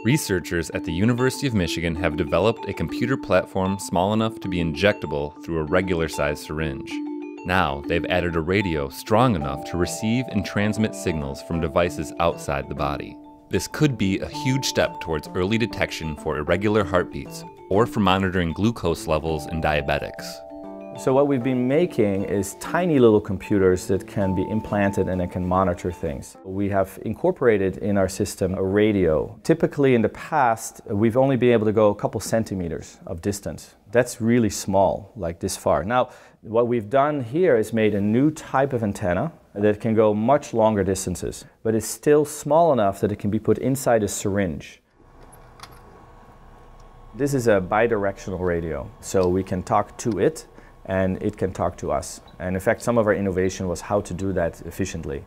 Researchers at the University of Michigan have developed a computer platform small enough to be injectable through a regular-sized syringe. Now, they've added a radio strong enough to receive and transmit signals from devices outside the body. This could be a huge step towards early detection for irregular heartbeats or for monitoring glucose levels in diabetics. So what we've been making is tiny little computers that can be implanted and it can monitor things. We have incorporated in our system a radio. Typically in the past, we've only been able to go a couple centimeters of distance. That's really small, like this far. Now, what we've done here is made a new type of antenna that can go much longer distances, but it's still small enough that it can be put inside a syringe. This is a bidirectional radio, so we can talk to it and it can talk to us. And in fact, some of our innovation was how to do that efficiently.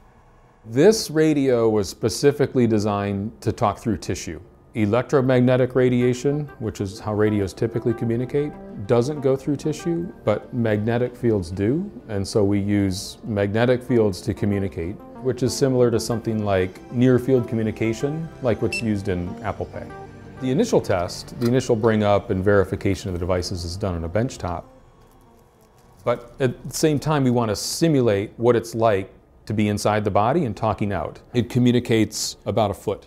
This radio was specifically designed to talk through tissue. Electromagnetic radiation, which is how radios typically communicate, doesn't go through tissue, but magnetic fields do. And so we use magnetic fields to communicate, which is similar to something like near-field communication, like what's used in Apple Pay. The initial test, the initial bring up and verification of the devices is done on a benchtop. But at the same time, we want to simulate what it's like to be inside the body and talking out. It communicates about a foot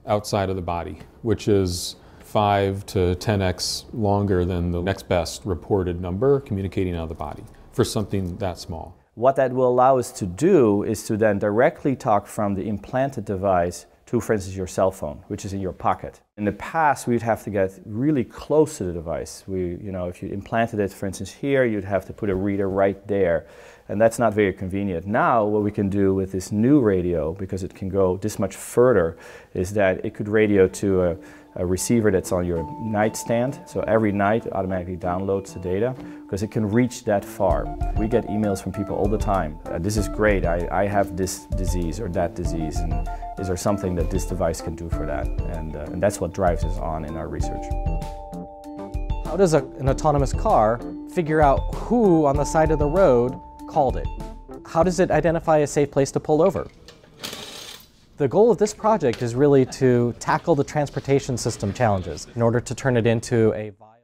outside of the body, which is 5 to 10x longer than the next best reported number communicating out of the body for something that small. What that will allow us to do is to then directly talk from the implanted device to, for instance, your cell phone, which is in your pocket. In the past, we'd have to get really close to the device. If you implanted it, for instance, here, you'd have to put a reader right there, and that's not very convenient. Now, what we can do with this new radio, because it can go this much further, is that it could radio to a receiver that's on your nightstand. So every night, it automatically downloads the data, because it can reach that far. We get emails from people all the time. This is great, I have this disease or that disease, and is there something that this device can do for that? And that's what drives us on in our research. How does an autonomous car figure out who on the side of the road called it? How does it identify a safe place to pull over? The goal of this project is really to tackle the transportation system challenges in order to turn it into a viable